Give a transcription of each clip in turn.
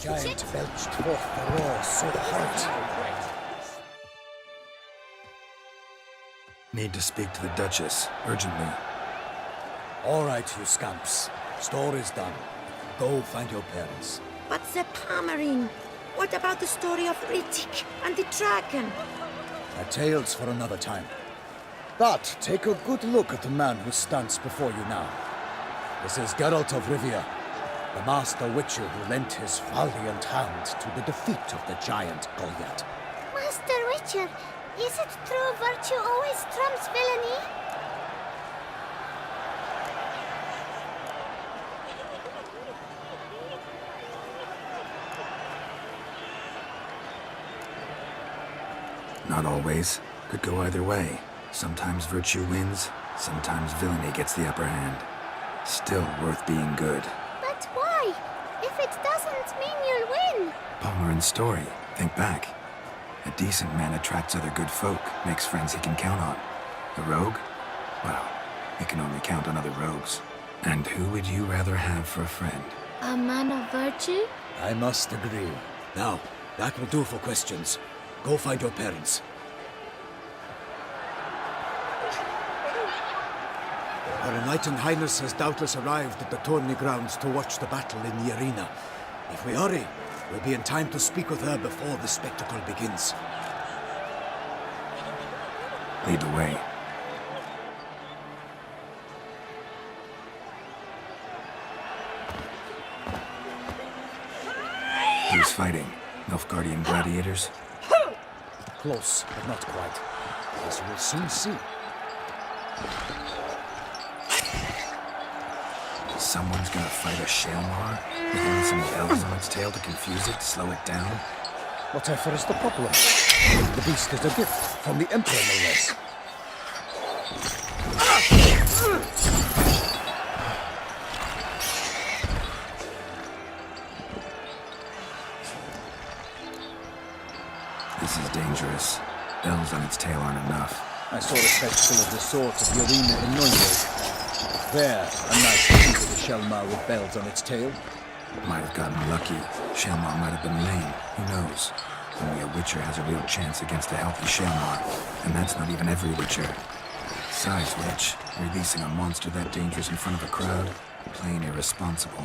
giant belched forth the roar so hot. Need to speak to the Duchess, urgently. All right, you scamps. Store is done. Go find your parents. But the Palmerine, what about the story of Riddick and the dragon? A tale's for another time. But take a good look at the man who stands before you now. This is Geralt of Rivia, the master witcher who lent his valiant hand to the defeat of the giant Goliath. Master Witcher, is it true virtue always trumps villainy? Not always. Could go either way. Sometimes virtue wins, sometimes villainy gets the upper hand. Still worth being good. But why? If it doesn't mean you'll win. Palmerin's story. Think back. A decent man attracts other good folk, makes friends he can count on. A rogue? Well, he can only count on other rogues. And who would you rather have for a friend? A man of virtue? I must agree. Now, that will do for questions. Go find your parents. Her Enlightened Highness has doubtless arrived at the tourney grounds to watch the battle in the arena. If we hurry, we'll be in time to speak with her before the spectacle begins. Lead the way. Who's fighting? Nilfgaardian gladiators? Close, but not quite. As you will soon see. Someone's gonna fight a Shalmar? With only some elves on its tail to confuse it, slow it down? Whatever is the problem? The beast is a gift from the Emperor, no less. This is dangerous. Elves on its tail aren't enough. I saw a spectacle of the swords of the arena in Nuremberg. There, a knight defeated a Shalmar with bells on its tail. Might have gotten lucky. Shalmar might have been lame. Who knows? Only a Witcher has a real chance against a healthy Shalmar. And that's not even every Witcher. Besides which, releasing a monster that dangerous in front of a crowd, plain irresponsible.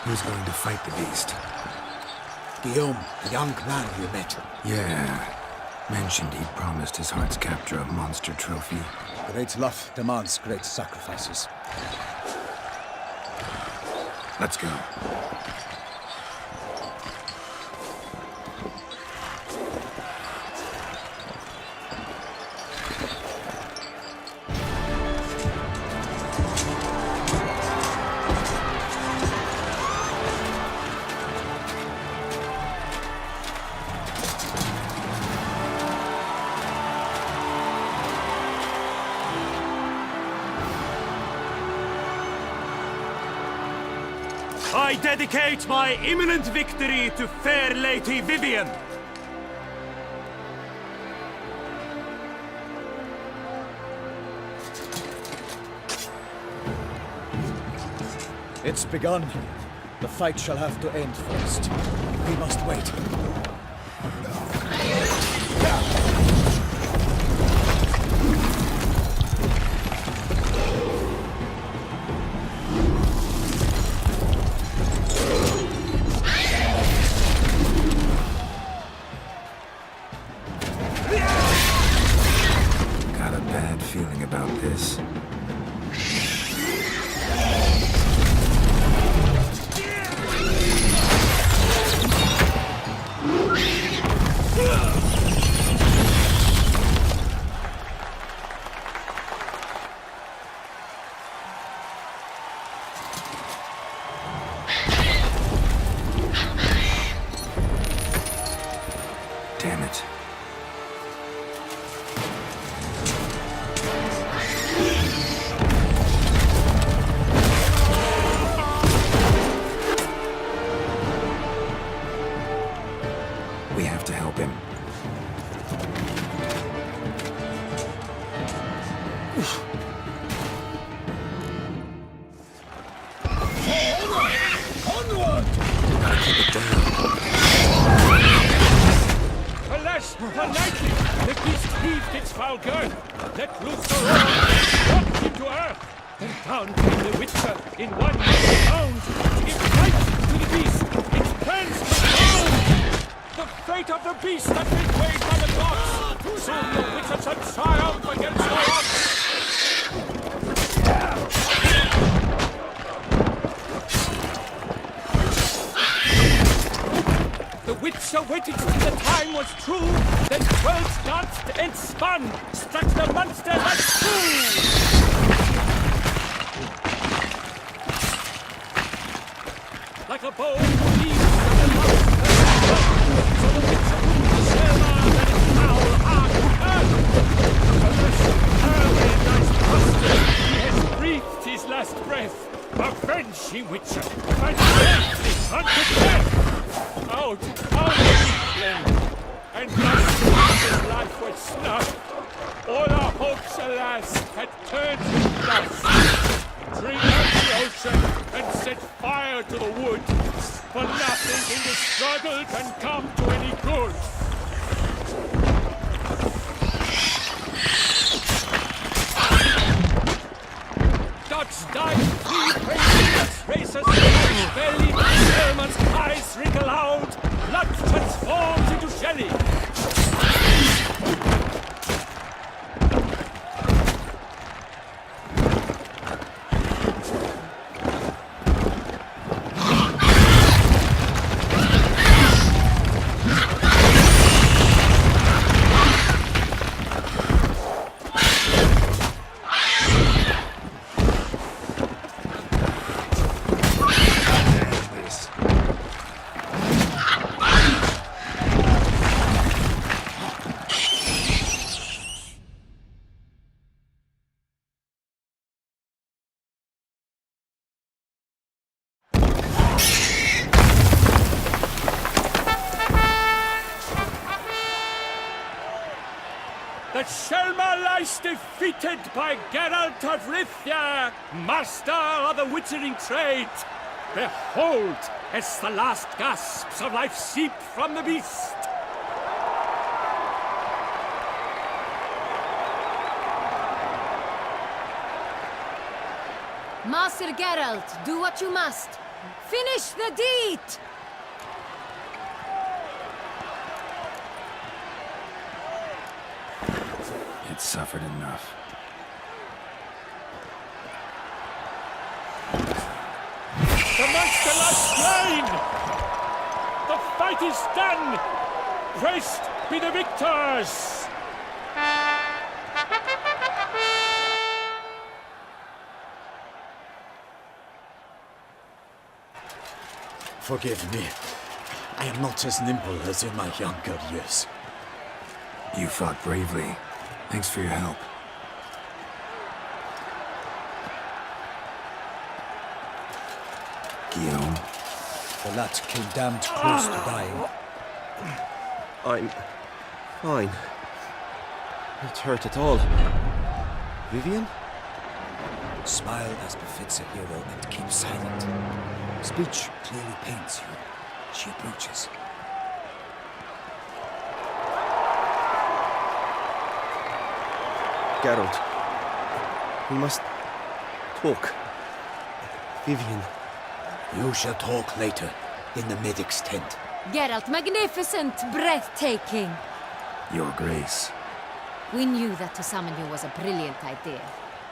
Who's going to fight the beast? Guillaume, the young man you met. Yeah. Mentioned he'd promised his heart's capture a monster trophy. Great love demands great sacrifices. Let's go. I dedicate my imminent victory to fair Lady Vivian. It's begun. The fight shall have to end first. We must wait. Got a bad feeling about this. Damn it. We have to help him. keep it down. Alas, politely, the beast heaved its foul girth, let loose the roar, dropped him to earth. Then down came the Witcher in one bound to give fight to the beast. Its plans consumed. The fate of the beast has been weighed by the gods. Soon the Witcher shall triumph against the odds. The Witcher waited till the time was true, then whirls danced and spun, struck the monster like true. Like a bow leaves the monster, so the Witcher put the Selma that is foul hard earth. Unless early nice buster, he has breathed his last breath. Avenge him, Witcher, and safely unto death. Out, out of the flame, and thus his life was snuffed. All our hopes, alas, had turned to dust. Drink out the ocean and set fire to the wood, for nothing in the struggle can come to any good. Dodge, dive, flee, pace, racers, belly, Herman's eyes wrinkle out, blood transforms into jelly. The Selma lies defeated by Geralt of Rivia, master of the witchering trade. Behold, as the last gasps of life seep from the beast. Master Geralt, do what you must. Finish the deed! It suffered enough. The monster lies slain! The fight is done! Praised be the victors! Forgive me. I am not as nimble as in my younger years. You fought bravely. Thanks for your help. Guillaume. The lad came damned close to dying. I'm fine. Not hurt at all. Vivian? Smile as befits a hero and keep silent. Speech clearly pains you. She approaches. Geralt. We must talk. Vivian. You shall talk later, in the medic's tent. Geralt, magnificent, breathtaking. Your Grace. We knew that to summon you was a brilliant idea.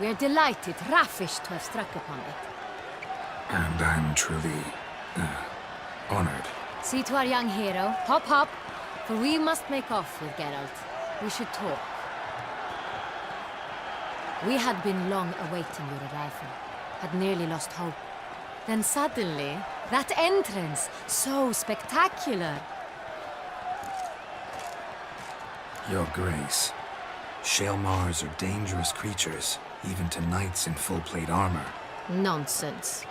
We are delighted, ravished to have struck upon it. And I'm truly, honored. See to our young hero. Hop, hop. For we must make off with Geralt. We should talk. We had been long awaiting your arrival. Had nearly lost hope. Then suddenly, that entrance, so spectacular. Your Grace. Shaelmars are dangerous creatures, even to knights in full plate armor. Nonsense.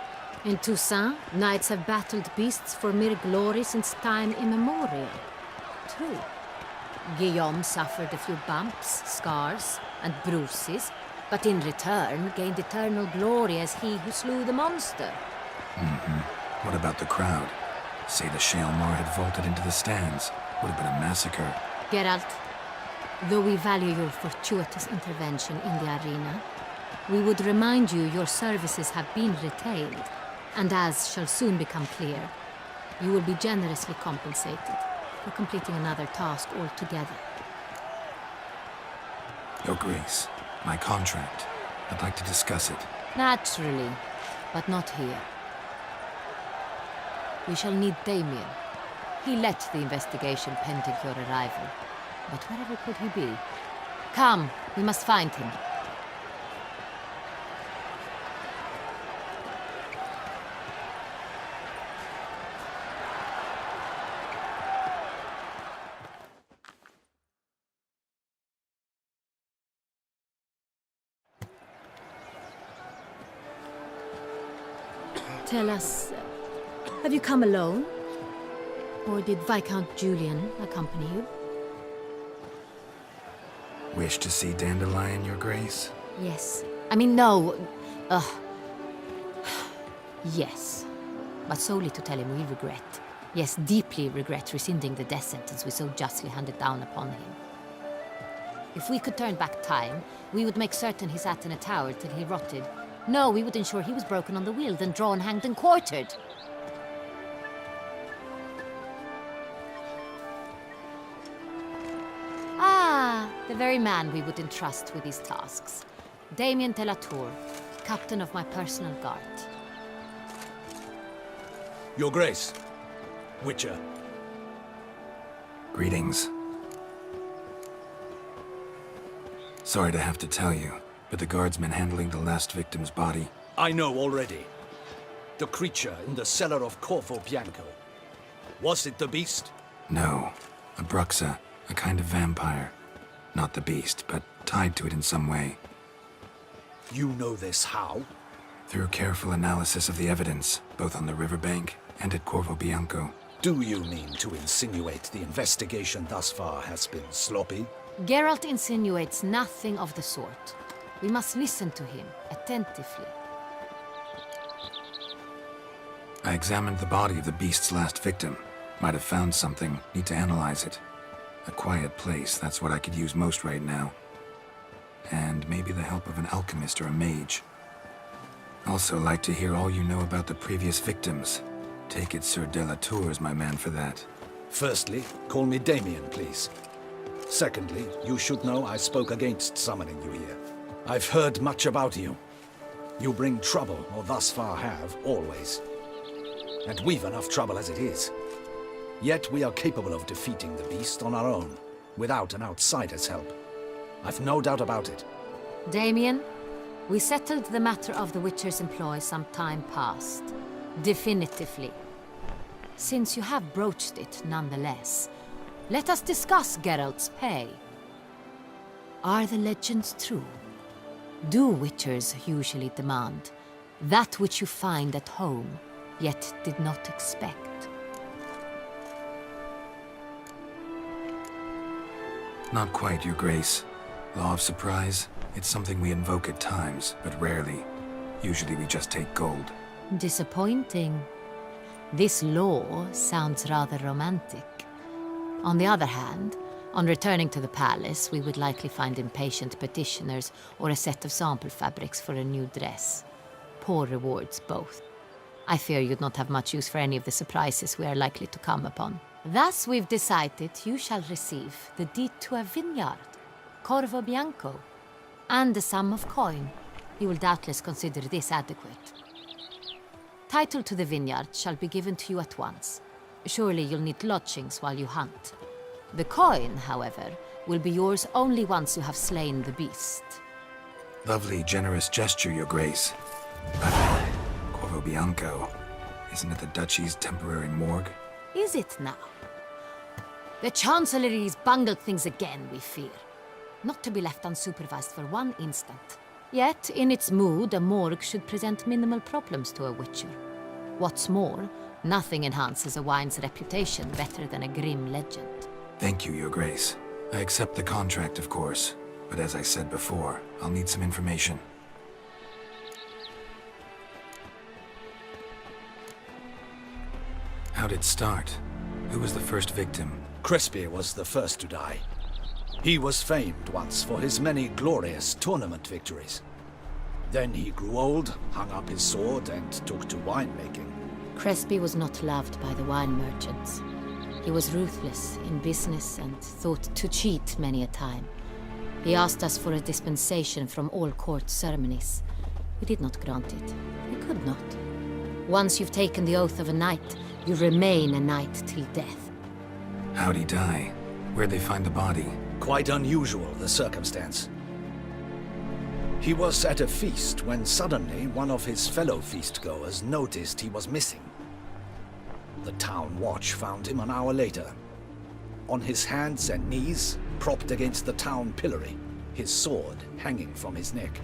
In Toussaint, knights have battled beasts for mere glory since time immemorial. True. Guillaume suffered a few bumps, scars, and bruises, but in return gained eternal glory as he who slew the monster. What about the crowd? Say the Shaelmar had vaulted into the stands. Would have been a massacre. Geralt, though we value your fortuitous intervention in the arena, we would remind you your services have been retained, and as shall soon become clear, you will be generously compensated for completing another task altogether. Your Grace, my contract. I'd like to discuss it. Naturally, but not here. We shall need Damien. He led the investigation pending your arrival. But wherever could he be? Come, we must find him. Tell us, have you come alone? Or did Viscount Julian accompany you? Wish to see Dandelion, Your Grace? Yes. I mean, no. Yes. But solely to tell him we regret. Yes, deeply regret rescinding the death sentence we so justly handed down upon him. If we could turn back time, we would make certain he sat in a tower till he rotted. No, we would ensure he was broken on the wheel, then drawn, hanged, and quartered. Ah, the very man we would entrust with these tasks. Damien de la Tour, captain of my personal guard. Your Grace. Witcher. Greetings. Sorry to have to tell you, but the guardsman handling the last victim's body... I know already. The creature in the cellar of Corvo Bianco. Was it the beast? No. A Bruxa, a kind of vampire. Not the beast, but tied to it in some way. You know this how? Through careful analysis of the evidence, both on the riverbank and at Corvo Bianco. Do you mean to insinuate the investigation thus far has been sloppy? Geralt insinuates nothing of the sort. We must listen to him attentively. I examined the body of the beast's last victim. Might have found something. Need to analyze it. A quiet place, that's what I could use most right now. And maybe the help of an alchemist or a mage. Also like to hear all you know about the previous victims. Take it Sir de la Tour is my man for that. Firstly, call me Damien, please. Secondly, you should know I spoke against summoning you here. I've heard much about you. You bring trouble, or thus far have, always. And we've enough trouble as it is. Yet we are capable of defeating the beast on our own, without an outsider's help. I've no doubt about it. Damien, we settled the matter of the Witcher's employ some time past. Definitively. Since you have broached it nonetheless, let us discuss Geralt's pay. Are the legends true? Do Witchers usually demand that which you find at home, yet did not expect? Not quite, Your Grace. Law of surprise, it's something we invoke at times, but rarely. Usually we just take gold. Disappointing. This law sounds rather romantic. On the other hand, on returning to the palace, we would likely find impatient petitioners or a set of sample fabrics for a new dress. Poor rewards, both. I fear you'd not have much use for any of the surprises we are likely to come upon. Thus, we've decided you shall receive the deed to a vineyard, Corvo Bianco, and a sum of coin. You will doubtless consider this adequate. Title to the vineyard shall be given to you at once. Surely you'll need lodgings while you hunt. The coin, however, will be yours only once you have slain the beast. Lovely, generous gesture, Your Grace. But Corvo Bianco, isn't it the Duchy's temporary morgue? Is it now? The Chancellery's bungled things again, we fear. Not to be left unsupervised for one instant. Yet, in its mood, a morgue should present minimal problems to a Witcher. What's more, nothing enhances a wine's reputation better than a grim legend. Thank you, Your Grace. I accept the contract, of course. But as I said before, I'll need some information. How How'd it start? Who was the first victim? Crespi was the first to die. He was famed once for his many glorious tournament victories. Then he grew old, hung up his sword, and took to winemaking. Crespi was not loved by the wine merchants. He was ruthless in business and thought to cheat many a time. He asked us for a dispensation from all court ceremonies. We did not grant it. We could not. Once you've taken the oath of a knight, you remain a knight till death. How'd he die? Where'd they find the body? Quite unusual, the circumstance. He was at a feast when suddenly one of his fellow feastgoers noticed he was missing. The town watch found him an hour later. On his hands and knees, propped against the town pillory, his sword hanging from his neck.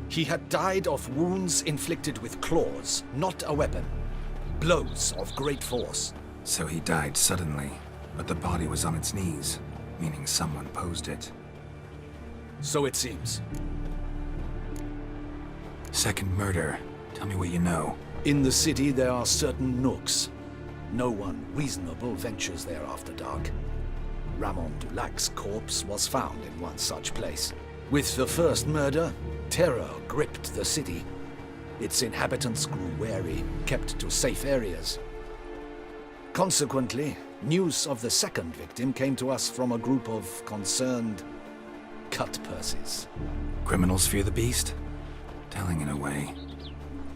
He had died of wounds inflicted with claws, not a weapon. Blows of great force. So he died suddenly, but the body was on its knees, meaning someone posed it. So it seems. Second murder. Tell me what you know. In the city there are certain nooks. No one reasonable ventures there after dark. Ramon Dulac's corpse was found in one such place. With the first murder, terror gripped the city. Its inhabitants grew wary, kept to safe areas. Consequently, news of the second victim came to us from a group of concerned cut-purses. Criminals fear the beast? Telling in a way.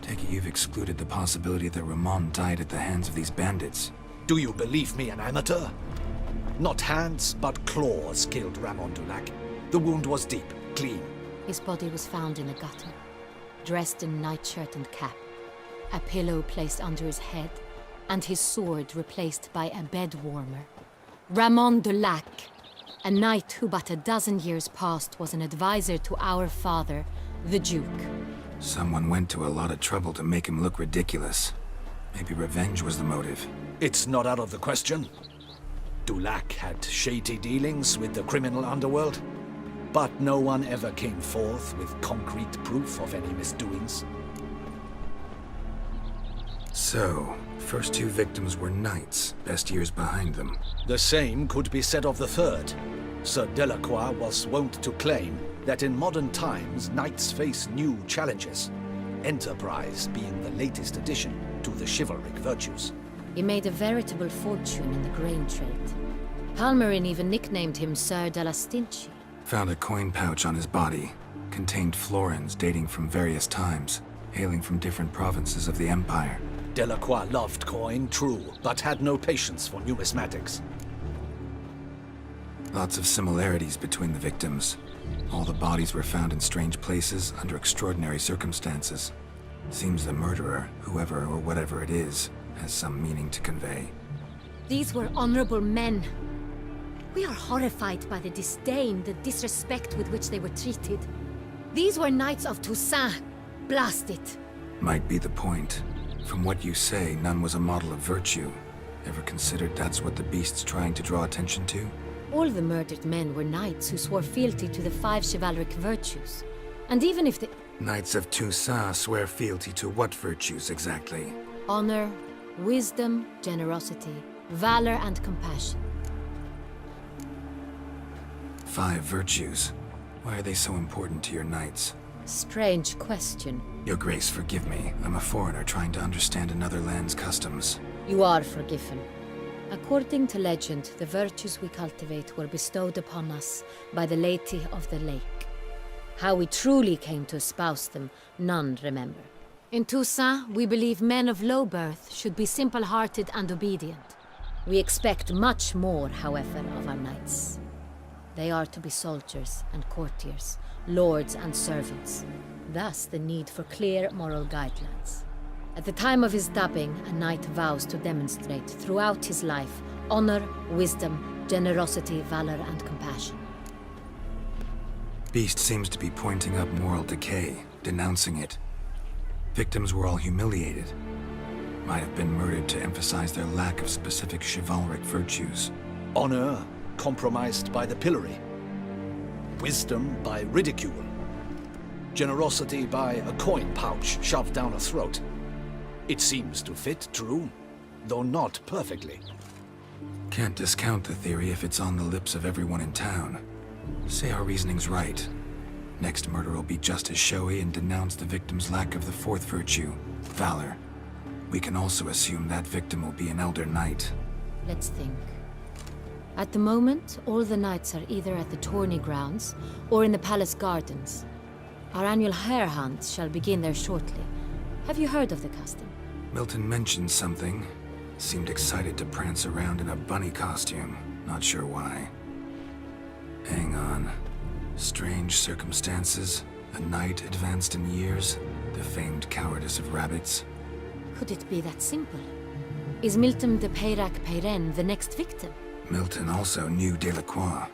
Take it you've excluded the possibility that Ramon died at the hands of these bandits. Do you believe me an amateur? Not hands, but claws killed Ramon Dulac. The wound was deep, clean. His body was found in a gutter, dressed in nightshirt and cap, a pillow placed under his head, and his sword replaced by a bed warmer. Ramon Dulac, a knight who but a dozen years past was an advisor to our father, the Duke. Someone went to a lot of trouble to make him look ridiculous. Maybe revenge was the motive. It's not out of the question. Dulac had shady dealings with the criminal underworld, but no one ever came forth with concrete proof of any misdoings. So, first two victims were knights, best years behind them. The same could be said of the third. Sir Delacroix was wont to claim that in modern times knights face new challenges, enterprise being the latest addition to the chivalric virtues. He made a veritable fortune in the grain trade. Palmerin even nicknamed him Sir de la Stinchi. Found a coin pouch on his body. Contained florins dating from various times, hailing from different provinces of the Empire. Delacroix loved coin, true, but had no patience for numismatics. Lots of similarities between the victims. All the bodies were found in strange places under extraordinary circumstances. Seems the murderer, whoever or whatever it is, has some meaning to convey. These were honorable men. We are horrified by the disdain, the disrespect with which they were treated. These were knights of Toussaint. Blast it. Might be the point. From what you say, none was a model of virtue. Ever considered that's what the beast's trying to draw attention to? All the murdered men were knights who swore fealty to the 5 chivalric virtues. And even if the Knights of Toussaint swear fealty to what virtues exactly? honor, wisdom, generosity, valor, and compassion. 5 virtues. Why are they so important to your knights? Strange question. Your Grace, forgive me. I'm a foreigner trying to understand another land's customs. You are forgiven. According to legend, the virtues we cultivate were bestowed upon us by the Lady of the Lake. How we truly came to espouse them, none remember. In Toussaint, we believe men of low birth should be simple-hearted and obedient. We expect much more, however, of our knights. They are to be soldiers and courtiers, lords and servants. Thus, the need for clear moral guidelines. At the time of his dubbing, a knight vows to demonstrate throughout his life honor, wisdom, generosity, valor, and compassion. Beast seems to be pointing up moral decay, denouncing it. Victims were all humiliated. Might have been murdered to emphasize their lack of specific chivalric virtues. Honor compromised by the pillory. Wisdom by ridicule. Generosity by a coin pouch shoved down a throat. It seems to fit, true, though not perfectly. Can't discount the theory if it's on the lips of everyone in town. Say our reasoning's right. Next murder will be just as showy and denounce the victim's lack of the fourth virtue, valor. We can also assume that victim will be an elder knight. Let's think. At the moment, all the knights are either at the tourney grounds or in the palace gardens. Our annual hare hunt shall begin there shortly. Have you heard of the custom? Milton mentioned something. Seemed excited to prance around in a bunny costume. Not sure why. Hang on. Strange circumstances. A knight advanced in years. The famed cowardice of rabbits. Could it be that simple? Is Milton de Peyrac-Peyren the next victim? Milton also knew Delacroix.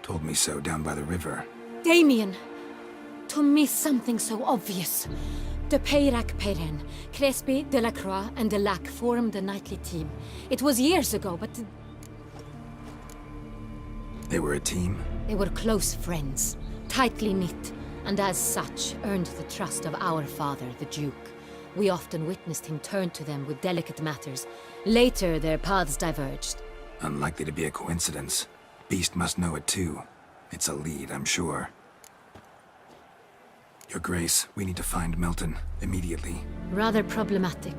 Told me so down by the river. Damien! To miss something so obvious. De Peyrac-Peyren, Crespi, Delacroix, and Delac formed a knightly team. It was years ago, but They were a team? they were close friends, tightly knit, and as such earned the trust of our father, the Duke. We often witnessed him turn to them with delicate matters. Later, their paths diverged. Unlikely to be a coincidence. Beast must know it too. It's a lead, I'm sure. Your Grace, we need to find Milton, immediately. Rather problematic.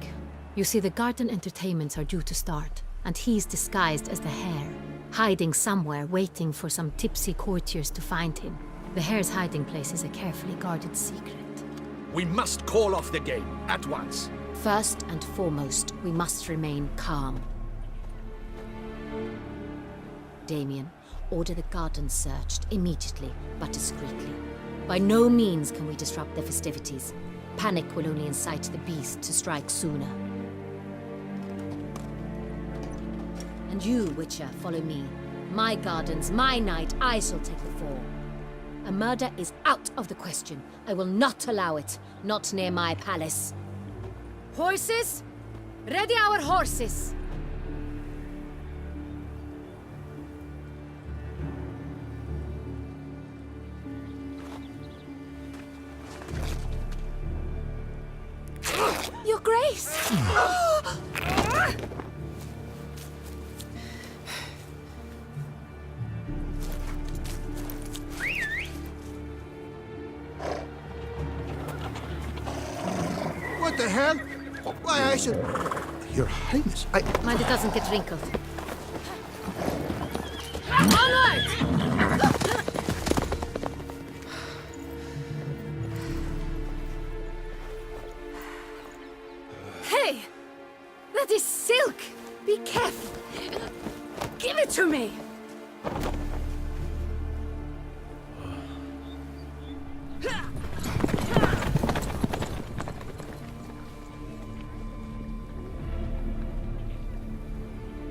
You see, the garden entertainments are due to start, and he's disguised as the hare, hiding somewhere, waiting for some tipsy courtiers to find him. The hare's hiding place is a carefully guarded secret. We must call off the game, at once. First and foremost, we must remain calm. Damien, order the garden searched immediately, but discreetly. By no means can we disrupt the festivities. Panic will only incite the beast to strike sooner. And you, Witcher, follow me. My gardens, my night, I shall take the fall. A murder is out of the question. I will not allow it. Not near my palace. Horses? Ready our horses! Your Grace! What the hell? Why, I should... Your Highness, I... Mind it doesn't get wrinkled. Onward! Hey! That is silk! Be careful! Give it to me!